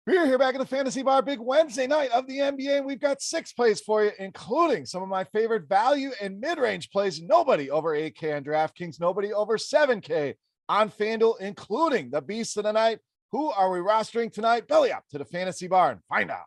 We're here back at the Fantasy Bar, big Wednesday night of the NBA. We've got 6 plays for you, including some of my favorite value and mid-range plays. Nobody over 8K on DraftKings, nobody over 7K on FanDuel, including the beast of the night. Who are we rostering tonight? Belly up to the Fantasy Bar and find out.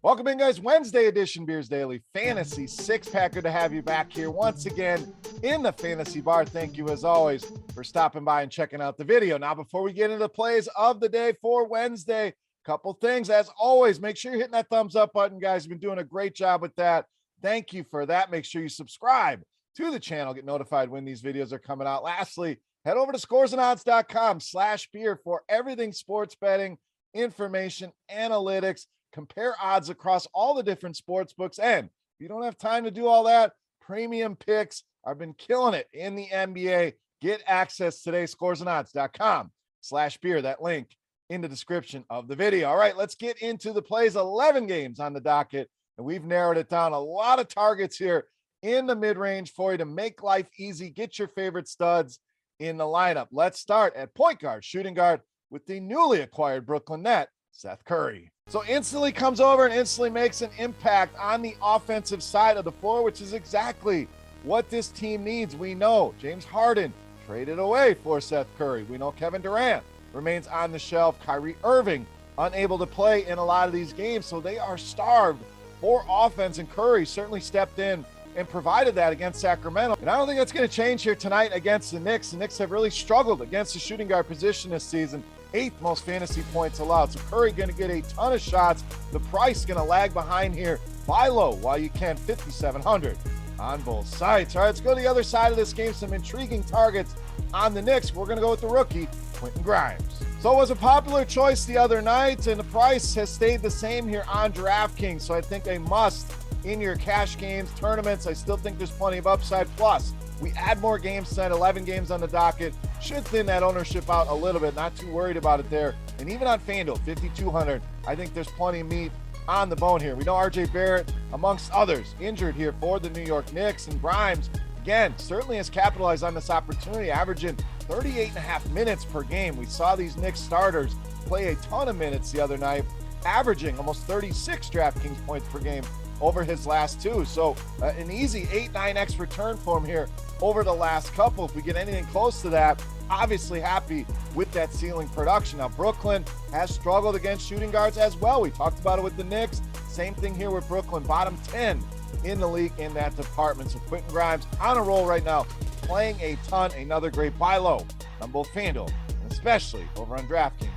Welcome in, guys. Wednesday edition Beers Daily Fantasy Six-Packer to have you back here once again in the Fantasy Bar. Thank you, as always, for stopping by and checking out the video. Now, before we get into the plays of the day for Wednesday, couple things. As always, make sure you're hitting that thumbs up button, guys. You've been doing a great job with that. Thank you for that. Make sure you subscribe to the channel, get notified when these videos are coming out. Lastly, head over to scoresandodds.com/beer for everything sports betting, information, analytics, compare odds across all the different sports books. And if you don't have time to do all that, premium picks. I've been killing it in the NBA. Get access today, scoresandodds.com/beer. That link in the description of the video. All right, let's get into the plays. 11 games on the docket, and we've narrowed it down. A lot of targets here in the mid-range for you to make life easy. Get your favorite studs in the lineup. Let's start at point guard, shooting guard with the newly acquired Brooklyn net, Seth Curry. So instantly comes over and instantly makes an impact on the offensive side of the floor, which is exactly what this team needs. We know James Harden traded away for Seth Curry. We know Kevin Durant remains on the shelf. Kyrie Irving unable to play in a lot of these games, so they are starved for offense, and Curry certainly stepped in and provided that against Sacramento. And I don't think that's going to change here tonight against the Knicks. The Knicks have really struggled against the shooting guard position this season. 8th most fantasy points allowed. So Curry going to get a ton of shots. The price going to lag behind here. Buy low while you can, 5,700 on both sides. All right, let's go to the other side of this game. Some intriguing targets on the Knicks. We're going to go with the rookie, Quentin Grimes. So it was a popular choice the other night, and the price has stayed the same here on DraftKings. So I think a must in your cash games, tournaments. I still think there's plenty of upside. Plus, we add more games tonight, 11 games on the docket. Should thin that ownership out a little bit. Not too worried about it there. And even on FanDuel, 5,200, I think there's plenty of meat on the bone here. We know RJ Barrett, amongst others, injured here for the New York Knicks. And Grimes, again, certainly has capitalized on this opportunity, averaging 38.5 minutes per game. We saw these Knicks starters play a ton of minutes the other night, averaging almost 36 DraftKings points per game over his last 2. So an easy 8-9x return for him here over the last couple. If we get anything close to that, obviously happy with that ceiling production. Now, Brooklyn has struggled against shooting guards as well. We talked about it with the Knicks. Same thing here with Brooklyn, bottom 10 in the league in that department. So Quentin Grimes on a roll right now, playing a ton. Another great buy low on both FanDuel and especially over on DraftKings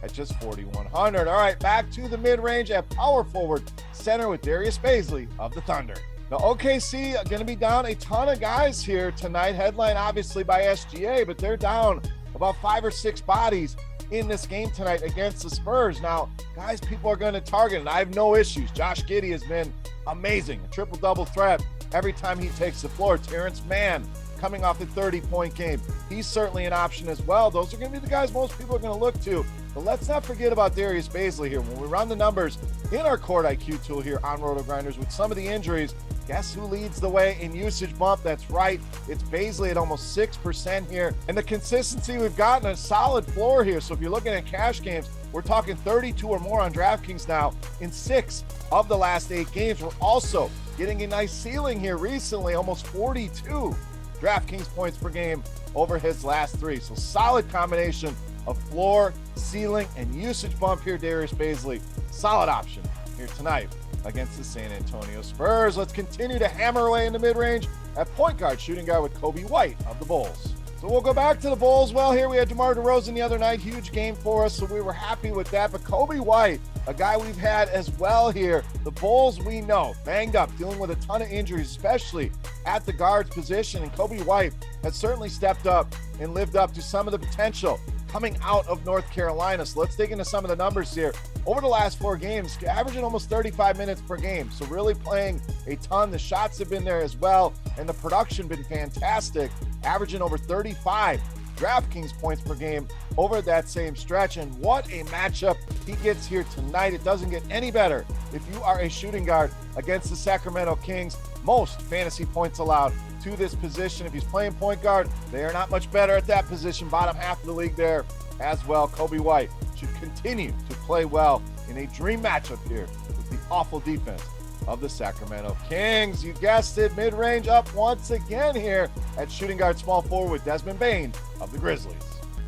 at just 4,100. All right, back to the mid-range at power forward center with DARIUS BAZLEY of the Thunder. Now, OKC are going to be down a ton of guys here tonight. Headline, obviously, by SGA, but they're down about 5 or 6 bodies in this game tonight against the Spurs. Now, guys, people are going to target, and I have no issues. Josh Giddey has been amazing, a triple-double threat every time he takes the floor. Terrence Mann coming off the 30-point game. He's certainly an option as well. Those are going to be the guys most people are going to look to. But let's not forget about DARIUS BAZLEY here. When we run the numbers in our Court IQ tool here on RotoGrinders with some of the injuries, guess who leads the way in usage bump? That's right, it's BAZLEY at almost 6% here. And the consistency, we've gotten a solid floor here. So if you're looking at cash games, we're talking 32 or more on DraftKings now in 6 of the last 8 games. We're also getting a nice ceiling here recently, almost 42 DraftKings points per game over his last 3. So solid combination of floor, ceiling, and usage bump here. DARIUS BAZLEY, solid option here tonight against the San Antonio Spurs. Let's continue to hammer away in the mid-range at point guard, shooting guard with COBY White of the Bulls. So we'll go back to the Bulls. Well, here we had DeMar DeRozan the other night. Huge game for us, so we were happy with that. But COBY White, a guy we've had as well here. The Bulls, we know, banged up, dealing with a ton of injuries, especially at the guards position. And COBY White has certainly stepped up and lived up to some of the potential coming out of North Carolina. So let's dig into some of the numbers here. Over the last 4 games, averaging almost 35 minutes per game. So really playing a ton. The shots have been there as well, and the production been fantastic, averaging over 35 DraftKings points per game over that same stretch. And what a matchup he gets here tonight. It doesn't get any better if you are a shooting guard against the Sacramento Kings. most fantasy points allowed to this position. If he's playing point guard, they are not much better at that position. Bottom half of the league there as well. Coby White should continue to play well in a dream matchup here with the awful defense of the Sacramento Kings. You guessed it, mid-range up once again here at shooting guard small forward Desmond Bane of the Grizzlies.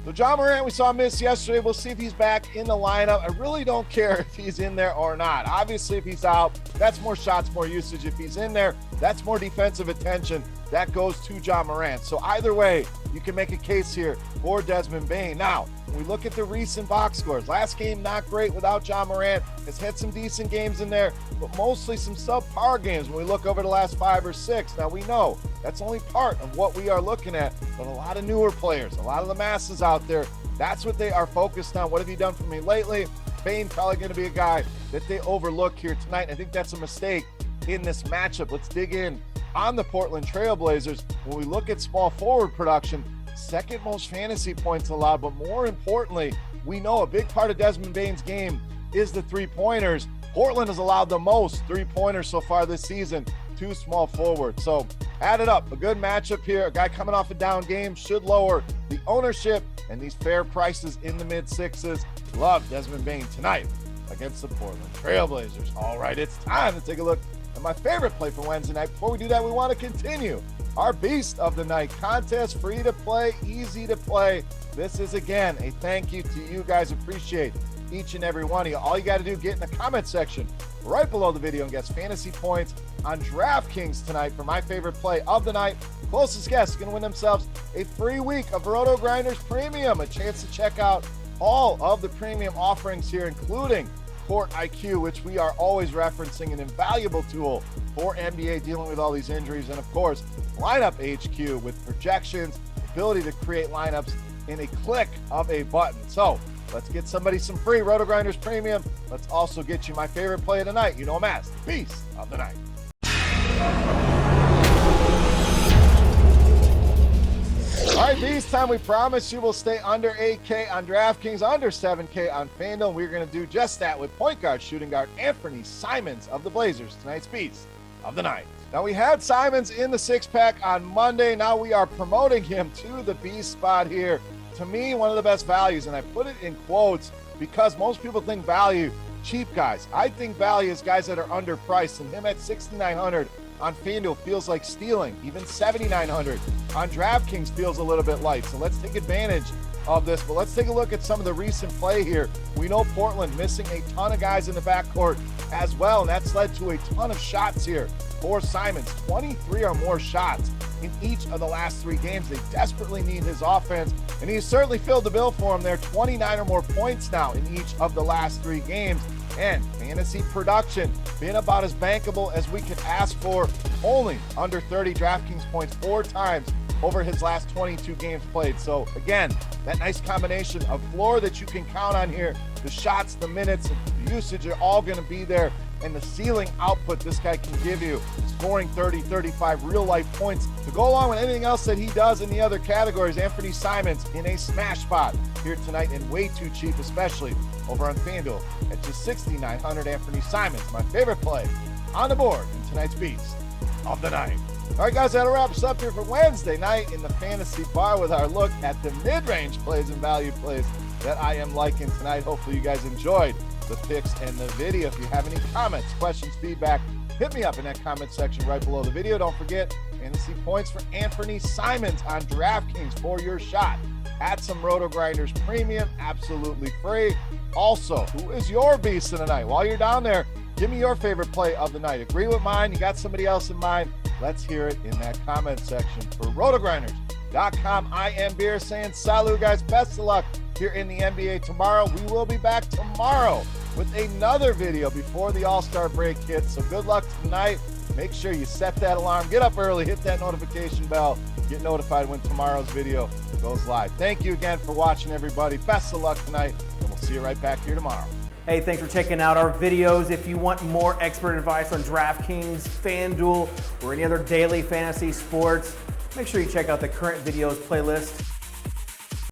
So John Morant, we saw miss yesterday. We'll see if he's back in the lineup. I really don't care if he's in there or not. Obviously, if he's out, that's more shots, more usage. If he's in there, that's more defensive attention. That goes to John Morant. So either way, you can make a case here for Desmond Bane. Now, when we look at the recent box scores, last game not great without John Morant. Has had some decent games in there, but mostly some subpar games when we look over the last 5 or 6. Now, we know that's only part of what we are looking at, but a lot of newer players, a lot of the masses out there, that's what they are focused on. What have you done for me lately? Bane probably going to be a guy that they overlook here tonight. I think that's a mistake in this matchup. Let's dig in on the Portland Trail Blazers. When we look at small forward production, second most fantasy points allowed, but more importantly, we know a big part of Desmond Bane's game is the three-pointers. Portland has allowed the most three-pointers so far this season to small forward. So add it up, a good matchup here. A guy coming off a down game should lower the ownership and these fair prices in the mid-6s. Love Desmond Bane tonight against the Portland Trail Blazers. All right, it's time to take a look at my favorite play for Wednesday night. Before we do that, we want to continue our Beast of the Night contest. Free to play, easy to play. This is, again, a thank you to you guys. Appreciate each and every one of you. All you got to do, get in the comment section right below the video and guess fantasy points on DraftKings tonight for my favorite play of the night. Closest guess is going to win themselves a free week of RotoGrinders Premium, a chance to check out all of the premium offerings here, including Court IQ, which we are always referencing, an invaluable tool for NBA dealing with all these injuries, and of course, Lineup HQ with projections, ability to create lineups in a click of a button. So let's get somebody some free RotoGrinders Premium. Let's also get you my favorite play of the night. You know him as Beast of the Night. All right, this time we promise you will stay under 8K on DraftKings, under 7K on FanDuel. We're going to do just that with point guard, shooting guard ANFERNEE Simons of the Blazers, tonight's Beast of the Night. Now, we had Simons in the six-pack on Monday. Now we are promoting him to the Beast spot here. To me, one of the best values, and I put it in quotes because most people think value, cheap guys. I think value is guys that are underpriced, and him at $6,900 on FanDuel feels like stealing. Even $7,900 on DraftKings feels a little bit light. So let's take advantage of this. But let's take a look at some of the recent play here. We know Portland missing a ton of guys in the backcourt as well, and that's led to a ton of shots here for Simons. 23 or more shots in each of the last 3 games. They desperately need his offense, and he's certainly filled the bill for them there. 29 or more points now in each of the last 3 games. And fantasy production been about as bankable as we could ask for. Only under 30 DraftKings points 4 times over his last 22 games played. So again, that nice combination of floor that you can count on here. The shots, the minutes, the usage are all going to be there. And the ceiling output this guy can give you, scoring 30, 35 real-life points to go along with anything else that he does in the other categories. ANFERNEE Simons in a smash spot here tonight, and way too cheap, especially over on FanDuel at just $6,900. ANFERNEE Simons, my favorite play on the board in tonight's Beast of the Night. All right, guys, that'll wrap us up here for Wednesday night in the Fantasy Bar with our look at the mid-range plays and value plays that I am liking tonight. Hopefully you guys enjoyed the picks and the video. If you have any comments, questions, feedback, hit me up in that comment section right below the video. Don't forget, fantasy points for ANFERNEE Simons on DraftKings for your shot at some RotoGrinders Premium, absolutely free. Also, who is your Beast of the Night? While you're down there, give me your favorite play of the night. Agree with mine? You got somebody else in mind? Let's hear it in that comment section. For RotoGrinders.com, I am Beer saying salut, guys. Best of luck here in the NBA tomorrow. We will be back tomorrow with another video before the All-Star break hits. So good luck tonight. Make sure you set that alarm. Get up early. Hit that notification bell. Get notified when tomorrow's video goes live. Thank you again for watching, everybody. Best of luck tonight, and we'll see you right back here tomorrow. Hey, thanks for checking out our videos. If you want more expert advice on DraftKings, FanDuel, or any other daily fantasy sports, make sure you check out the current videos playlist